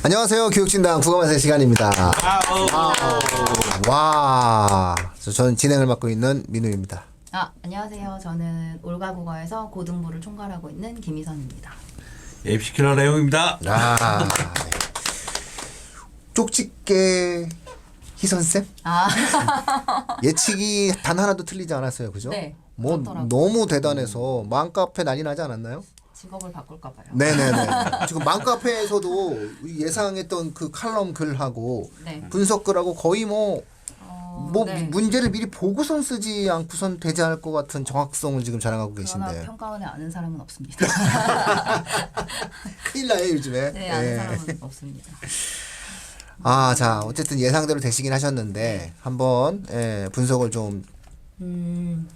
안녕하세요. 교육진단 국어만세 시간입니다. 와, 저는 진행을 맡고 있는 민우입니다. 안녕하세요. 저는 올가국어에서 고등부를 총괄하고 있는 김희선입니다. 앱시킬러 내용입니다. 네. 쪽집게 희선쌤? 예측이 단 하나도 틀리지 않았어요. 그죠? 네. 뭐 그렇더라고요. 너무 대단해서 맘카페 난리 나지 않았나요? 직업을 바꿀까 봐요. 네네네. 지금 맘카페에서도 예상했던 그 칼럼 글하고 네. 분석글하고 거의 네. 문제를 미리 보고선 쓰지 않고선 되지 않을 것 같은 정확성을 지금 자랑하고 그러나 계신데 평가원에 아는 사람은 없습니다. 큰일 나요 요즘에. 네, 아는 사람은 없습니다. 자 어쨌든 예상대로 되시긴 하셨는데 한번 분석을 좀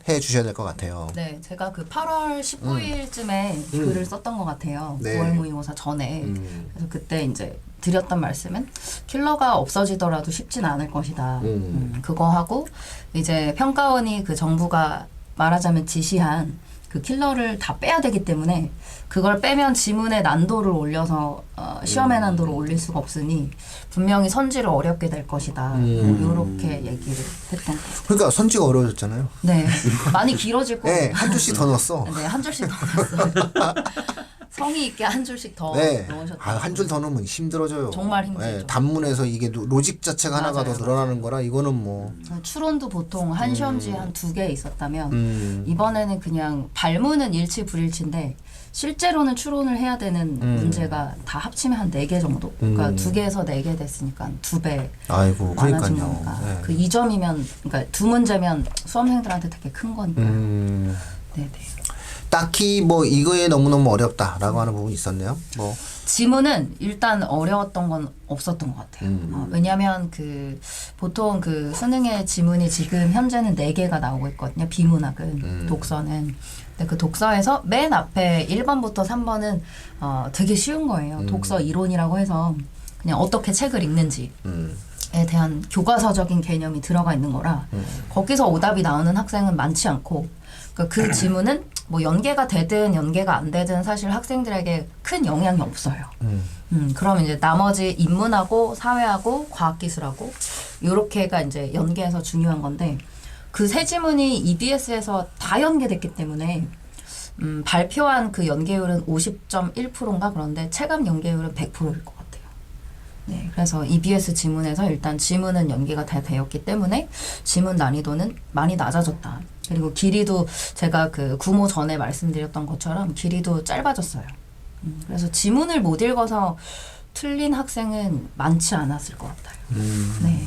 해주셔야 될 것 같아요. 네, 제가 그 8월 15일쯤에 글을 썼던 것 같아요. 네. 9월 모의고사 전에. 그래서 그때 이제 드렸던 말씀은 킬러가 없어지더라도 쉽진 않을 것이다. 그거 하고 이제 평가원이 그 정부가 말하자면 지시한 그 킬러를 다 빼야 되기 때문에 그걸 빼면 지문의 난도를 올려서 시험의 난도를 올릴 수가 없으니 분명히 선지를 어렵게 될 것이다. 이렇게 얘기를 했던 것 같아요. 그러니까 선지가 어려워졌잖아요. 네, 많이 길어지고 네, 한 줄씩 더 넣었어. 네, 한 줄씩 더 넣었어요. 성의 있게 한 줄씩 더 네, 넣으셨다. 한 줄 더 넣으면 힘들어져요. 정말 힘들죠. 단문에서 이게 로직 자체가 하나가 더 맞아요, 늘어나는 거라 이거는 뭐. 추론도 보통 한 시험지에 한 2개 있었다면 이번에는 그냥 발문은 일치불일치인데 실제로는 추론을 해야 되는 문제가 다 합치면 한 4개 정도. 그러니까 2개에서 4개 됐으니까 2배 아이고, 많아진 그러니까요. 거니까. 네. 그 2점이면 그러니까 2문제면 수험생들한테 되게 큰 거니까. 네네. 딱히 뭐 이거에 너무너무 어렵다라고 하는 부분이 있었네요. 뭐 지문은 일단 어려웠던 건 없었던 것 같아요. 왜냐하면 그 보통 그 수능의 지문이 지금 현재는 4개가 나오고 있거든요. 비문학은 독서는. 근데 그 독서에서 맨 앞에 1번부터 3번은 되게 쉬운 거예요. 독서 이론이라고 해서 그냥 어떻게 책을 읽는지에 대한 교과서적인 개념이 들어가 있는 거라 거기서 오답이 나오는 학생은 많지 않고 그 지문은 뭐 연계가 되든 연계가 안 되든 사실 학생들에게 큰 영향이 없어요. 그럼 이제 나머지 인문하고 사회하고 과학기술하고 요렇게가 이제 연계해서 중요한 건데 그 세 지문이 EBS에서 다 연계됐기 때문에 발표한 그 연계율은 50.1%인가 그런데 체감 연계율은 100%일 것 같아요. 네, 그래서 EBS 지문에서 일단 지문은 연계가 다 되었기 때문에 지문 난이도는 많이 낮아졌다. 그리고 길이도 제가 그 구모 전에 말씀드렸던 것처럼 길이도 짧아졌어요. 그래서 지문을 못 읽어서 틀린 학생은 많지 않았을 것 같아요. 네.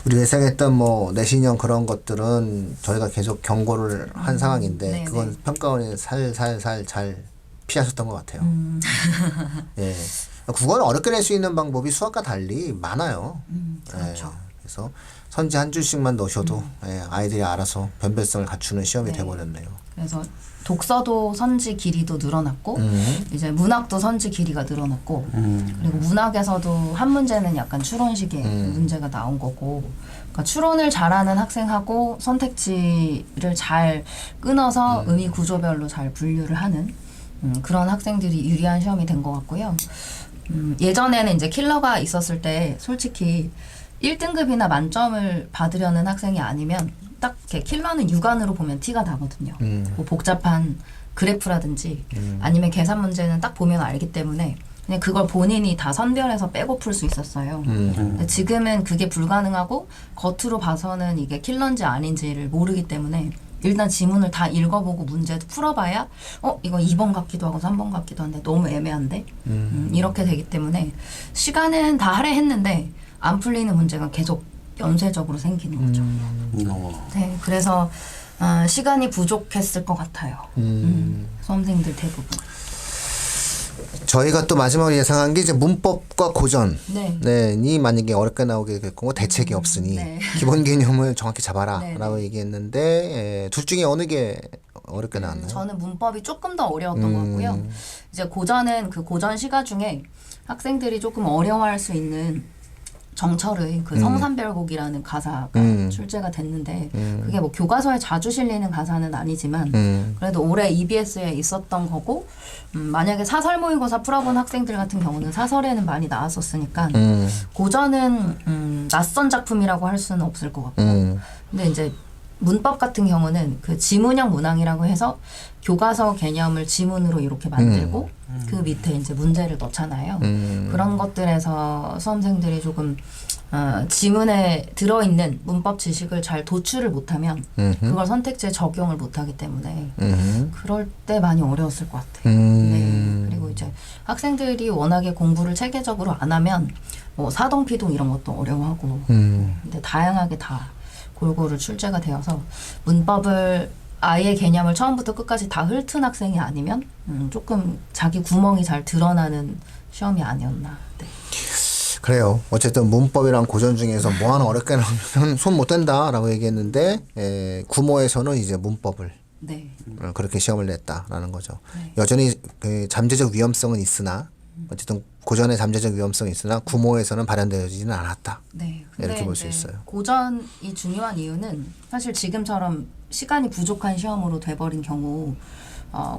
우리 예상했던 뭐 내신형 그런 것들은 저희가 계속 경고를 한 상황인데 네네. 그건 평가원이 살살살 잘 피하셨던 것 같아요. 예. 국어는 어렵게 낼 수 있는 방법이 수학과 달리 많아요. 그렇죠. 그래서 선지 한 줄씩만 넣으셔도 아이들이 알아서 변별성을 갖추는 시험이 네. 돼버렸네요. 그래서 독서도 선지 길이도 늘어났고 이제 문학도 선지 길이가 늘어났고 그리고 문학에서도 한 문제는 약간 추론식의 문제가 나온 거고 그러니까 추론을 잘하는 학생하고 선택지를 잘 끊어서 의미 구조별로 잘 분류를 하는 그런 학생들이 유리한 시험이 된 것 같고요. 예전에는 이제 킬러가 있었을 때 솔직히 1등급이나 만점을 받으려는 학생이 아니면 딱 이렇게 킬러는 육안으로 보면 티가 나거든요. 뭐 복잡한 그래프라든지 아니면 계산 문제는 딱 보면 알기 때문에 그냥 그걸 본인이 다 선별해서 빼고 풀 수 있었어요. 근데 지금은 그게 불가능하고 겉으로 봐서는 이게 킬러인지 아닌지를 모르기 때문에 일단 지문을 다 읽어보고 문제도 풀어봐야 이거 2번 같기도 하고 3번 같기도 한데 너무 애매한데 이렇게 되기 때문에 시간은 다 할애했는데 안 풀리는 문제가 계속 연쇄적으로 생기는 거죠. 네, 그래서 시간이 부족했을 것 같아요. 수험생들 대부분. 저희가 또 마지막으로 예상한 게 이제 문법과 고전이 네. 만약에 어렵게 나오게 될 거고 대책이 없으니 네. 기본 개념을 정확히 잡아라 네, 라고 네. 얘기했는데 둘 중에 어느 게 어렵게 나왔나요? 저는 문법이 조금 더 어려웠던 것 같고요. 이제 고전은 그 고전 시가 중에 학생들이 조금 어려워할 수 있는 정철의 그 성산별곡이라는 가사가 출제가 됐는데 그게 뭐 교과서에 자주 실리는 가사는 아니지만 그래도 올해 EBS에 있었던 거고 만약에 사설 모의고사 풀어본 학생들 같은 경우는 사설에는 많이 나왔었으니까 고전은 낯선 작품이라고 할 수는 없을 것 같고 근데 이제 문법 같은 경우는 그 지문형 문항이라고 해서 교과서 개념을 지문으로 이렇게 만들고 그 밑에 이제 문제를 넣잖아요. 그런 것들에서 수험생들이 조금 지문에 들어있는 문법 지식을 잘 도출을 못하면 그걸 선택지에 적용을 못하기 때문에 그럴 때 많이 어려웠을 것 같아요. 네. 그리고 이제 학생들이 워낙에 공부를 체계적으로 안 하면 뭐 사동피동 이런 것도 어려워하고 근데 다양하게 다 골고루 출제가 되어서 문법을 아예 개념을 처음부터 끝까지 다 훑은 학생이 아니면 조금 자기 구멍이 잘 드러나는 시험이 아니었나. 네. 그래요. 어쨌든 문법이랑 고전 중에서 뭐 하나 어렵게 나오면 손 못 댄다라고 얘기했는데 구모에서는 이제 문법을 네. 그렇게 시험을 냈다라는 거죠. 네. 여전히 그 잠재적 위험성은 있으나 어쨌든 고전의 잠재적 위험성이 있으나 구모에서는 발현되지는 않았다. 네. 이렇게 볼 수 이제 있어요. 고전이 중요한 이유는 사실 지금처럼 시간이 부족한 시험으로 돼버린 경우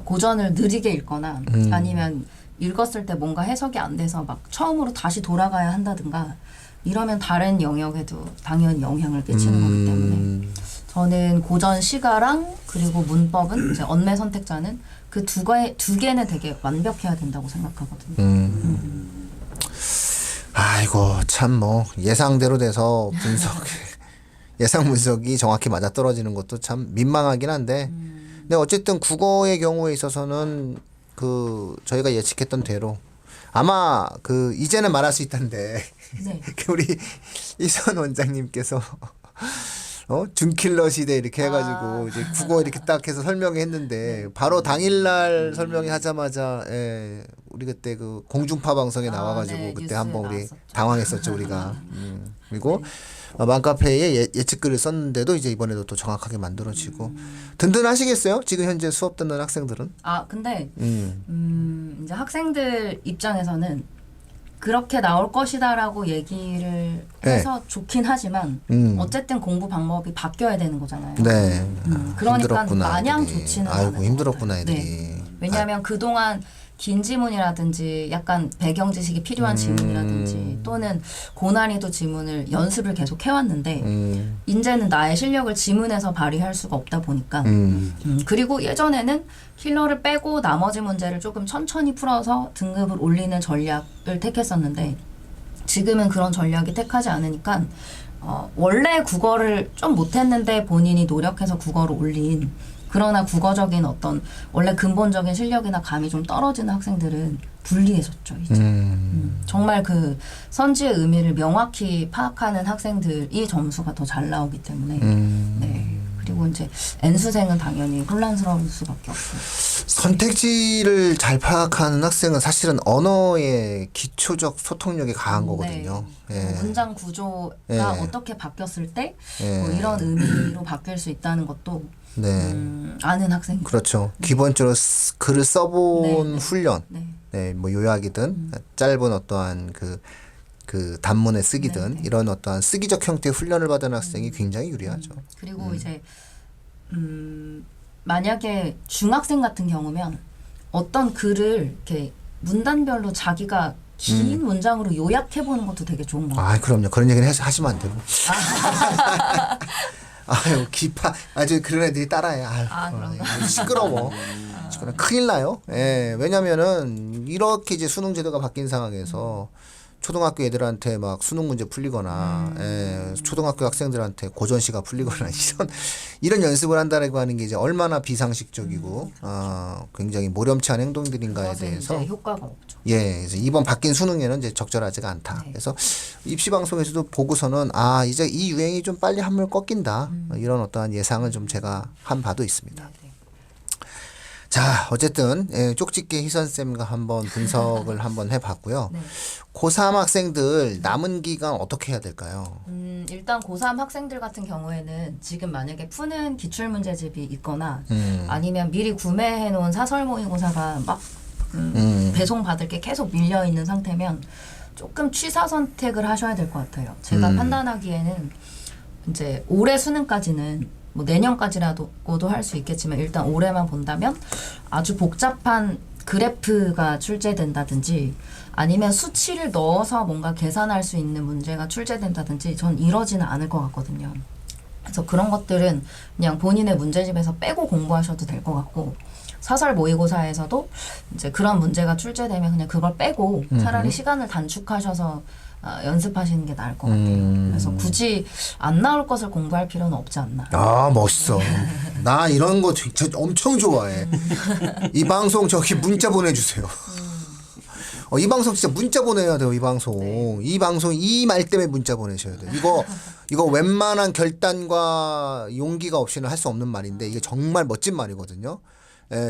고전을 느리게 읽거나 아니면 읽었을 때 뭔가 해석이 안 돼서 막 처음으로 다시 돌아가야 한다든가 이러면 다른 영역에도 당연히 영향을 끼치는 거기 때문에 저는 고전 시가랑 그리고 문법은 이제 언매 선택자는 그 두 개는 되게 완벽해야 된다고 생각하거든요. 아이고 참 뭐 예상대로 돼서 예상 분석이 정확히 맞아 떨어지는 것도 참 민망하긴 한데 근데 어쨌든 국어의 경우에 있어서는 그 저희가 예측했던 대로 아마 그 이제는 말할 수 있다는데 네. 우리 이선 원장님께서 준킬러 시대 이렇게 해가지고 이제 국어 이렇게 딱 해서 설명했는데 바로 당일날 설명이 하자마자 우리 그때 그 공중파 방송에 나와가지고 네, 그때 뉴스에 한번 우리 나왔었죠. 당황했었죠 우리가. 그리고 맘카페에 예측글을 썼는데도 이제 이번에도 또 정확하게 만들어지고 든든하시겠어요? 지금 현재 수업 듣는 학생들은? 근데 이제 학생들 입장에서는 그렇게 나올 것이다라고 얘기를 해서 좋긴 하지만 어쨌든 공부 방법이 바뀌어야 되는 거잖아요. 네. 그러니까 힘들었구나, 마냥 애들이. 좋지는 아이고 않은 것 힘들었구나 같아요. 애들이. 네. 왜냐하면 그동안 긴 지문이라든지 약간 배경 지식이 필요한 지문이라든지 또는 고난이도 지문을 연습을 계속 해왔는데 이제는 나의 실력을 지문에서 발휘할 수가 없다 보니까 그리고 예전에는 킬러를 빼고 나머지 문제를 조금 천천히 풀어서 등급을 올리는 전략을 택했었는데 지금은 그런 전략이 택하지 않으니까 원래 국어를 좀 못했는데 본인이 노력해서 국어를 올린 그러나 국어적인 어떤 원래 근본적인 실력이나 감이 좀 떨어지는 학생들은 불리해졌죠 이제. 정말 그 선지의 의미를 명확히 파악하는 학생들이 점수가 더 잘 나오기 때문에 네. 그리고 이제 N수생은 당연히 혼란스러울 수밖에 없어요. 선택지를 잘 파악하는 학생은 사실은 언어의 기초적 소통력이 강한 거거든요. 네. 문장 구조가 예. 어떻게 바뀌었을 때 예. 뭐 이런 의미로 바뀔 수 있다는 것도 네. 아는 학생. 그렇죠. 기본적으로 글을 써본 네, 네. 훈련, 네. 뭐 요약이든 짧은 어떠한 그 단문에 쓰기든 네. 이런 어떠한 쓰기적 형태의 훈련을 받은 학생이 굉장히 유리하죠. 그리고 이제 만약에 중학생 같은 경우면 어떤 글을 이렇게 문단별로 자기가 긴 문장으로 요약해 보는 것도 되게 좋은 것 같아요. 그럼요. 그런 얘기는 하시면 안 되고. 아유 아주 그런 애들이 따라해. 그런가? 시끄러워. 큰일 나요. 예, 왜냐면은 이렇게 이제 수능 제도가 바뀐 상황에서 초등학교 애들한테 막 수능 문제 풀리거나 초등학교 학생들한테 고전시가 풀리거나 이런 연습을 한다라고 하는 게 이제 얼마나 비상식적이고 굉장히 모렴치한 행동들인가에 그것은 대해서 이제 효과가 없죠. 그래서 이번 바뀐 수능에는 이제 적절하지가 않다. 네. 그래서 입시 방송에서도 보고서는 이제 이 유행이 좀 빨리 한물 꺾인다. 이런 어떠한 예상을 좀 제가 한 바도 있습니다. 네. 자, 어쨌든 쪽집게 희선쌤과 한번 분석을 한번 해봤고요. 네. 고3 학생들 남은 기간 어떻게 해야 될까요? 일단 고3 학생들 같은 경우에는 지금 만약에 푸는 기출문제집이 있거나 아니면 미리 구매해 놓은 사설 모의고사가 막 배송받을 게 계속 밀려 있는 상태면 조금 취사 선택을 하셔야 될 것 같아요. 제가 판단하기에는 이제 올해 수능까지는 뭐 내년까지라도도 할 수 있겠지만 일단 올해만 본다면 아주 복잡한 그래프가 출제된다든지 아니면 수치를 넣어서 뭔가 계산할 수 있는 문제가 출제된다든지 전 이러지는 않을 것 같거든요. 그래서 그런 것들은 그냥 본인의 문제집에서 빼고 공부하셔도 될 것 같고 사설 모의고사에서도 이제 그런 문제가 출제되면 그냥 그걸 빼고 차라리 시간을 단축하셔서 연습하시는 게 나을 것 같아요. 그래서 굳이 안 나올 것을 공부할 필요는 없지 않나. 아 멋있어. 나 이런 거 진짜 엄청 좋아해. 이 방송 저기 문자 보내주세요. 이 방송 진짜 문자 보내야 돼요. 이 방송. 네. 이 방송 이 말 때문에 문자 보내셔야 돼요. 이거 웬만한 결단과 용기가 없이는 할 수 없는 말인데 이게 정말 멋진 말이거든요.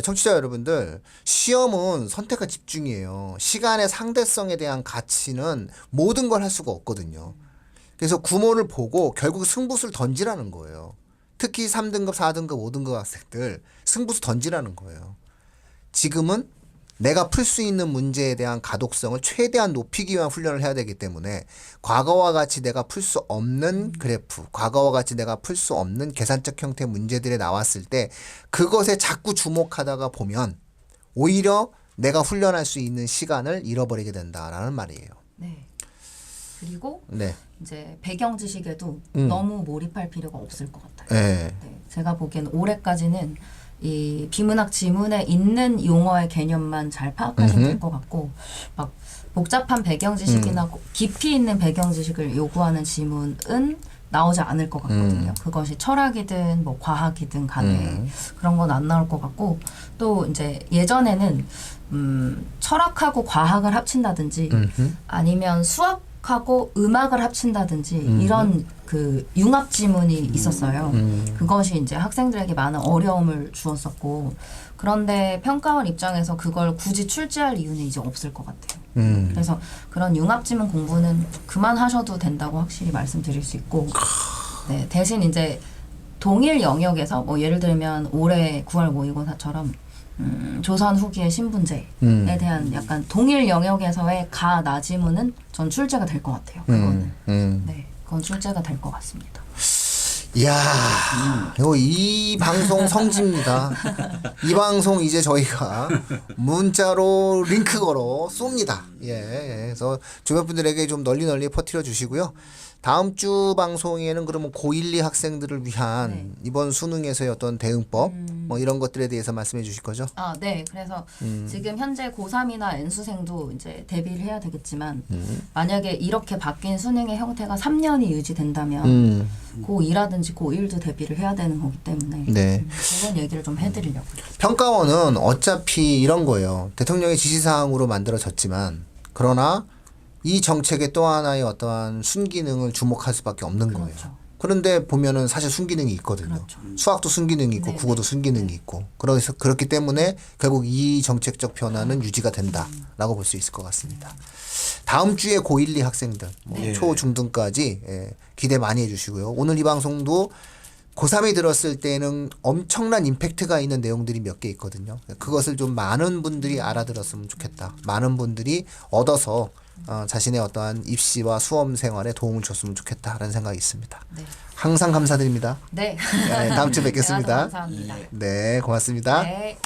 청취자 여러분들, 시험은 선택과 집중이에요. 시간의 상대성에 대한 가치는 모든 걸 할 수가 없거든요. 그래서 구모를 보고 결국 승부수를 던지라는 거예요. 특히 3등급, 4등급, 5등급 학생들 승부수 던지라는 거예요. 지금은 내가 풀 수 있는 문제에 대한 가독성을 최대한 높이기 위한 훈련을 해야 되기 때문에 과거와 같이 내가 풀 수 없는 그래프, 과거와 같이 내가 풀 수 없는 계산적 형태의 문제들이 나왔을 때 그것에 자꾸 주목하다가 보면 오히려 내가 훈련할 수 있는 시간을 잃어버리게 된다라는 말이에요. 네. 그리고 네. 이제 배경 지식에도 너무 몰입할 필요가 없을 것 같아요. 네. 네, 제가 보기에는 올해까지는 이 비문학 지문에 있는 용어의 개념만 잘 파악하시면 될 것 같고 막 복잡한 배경 지식이나 깊이 있는 배경 지식을 요구하는 지문은 나오지 않을 것 같거든요. 그것이 철학이든 뭐 과학이든 간에 그런 건 안 나올 것 같고 또 이제 예전에는 철학하고 과학을 합친다든지 아니면 수학하고 음악을 합친다든지 이런 그 융합 지문이 있었어요. 그것이 이제 학생들에게 많은 어려움을 주었었고 그런데 평가원 입장에서 그걸 굳이 출제할 이유는 이제 없을 것 같아요. 그래서 그런 융합 지문 공부는 그만하셔도 된다고 확실히 말씀드릴 수 있고 네, 대신 이제 동일 영역에서 뭐 예를 들면 올해 9월 모의고사처럼 조선 후기의 신분제에 대한 약간 동일 영역에서의 가, 나 지문은 전 출제가 될 것 같아요. 그거는. 네, 그건 출제가 될 것 같습니다. 이야, 이거 이 방송 성지입니다. 이 방송 이제 저희가 문자로 링크 걸어 쏩니다. 예, 그래서 주변 분들에게 좀 널리 퍼뜨려 주시고요. 다음 주 방송에는 그러면 고1, 2 학생들을 위한 이번 수능에서의 어떤 대응법 뭐 이런 것들에 대해서 말씀해 주실 거죠? 아, 네. 그래서 지금 현재 고3이나 N수생도 이제 대비를 해야 되겠지만 만약에 이렇게 바뀐 수능의 형태가 3년이 유지된다면 고2라든지 고1도 대비를 해야 되는 거기 때문에 네. 그런 얘기를 좀 해드리려고요. 평가원은 어차피 이런 거예요. 대통령의 지시사항으로 만들어졌지만 그러나 이 정책의 또 하나의 어떠한 순기능을 주목할 수밖에 없는 거예요. 그런데 보면은 사실 순기능이 있거든요. 그렇죠. 수학도 순기능이 있고 네. 국어도 순기능이 있고 그래서 그렇기 때문에 결국 이 정책적 변화는 유지가 된다라고 볼 수 있을 것 같습니다. 다음 주에 고1, 2 학생들 뭐 네. 초, 중등까지 기대 많이 해주시고요. 오늘 이 방송도 고3이 들었을 때는 엄청난 임팩트가 있는 내용들이 몇 개 있거든요. 그것을 좀 많은 분들이 알아들었으면 좋겠다. 많은 분들이 얻어서 자신의 어떠한 입시와 수험 생활에 도움을 줬으면 좋겠다라는 생각이 있습니다. 네. 항상 감사드립니다. 네. 네, 다음 주에 뵙겠습니다. 감사합니다. 네, 고맙습니다. 네.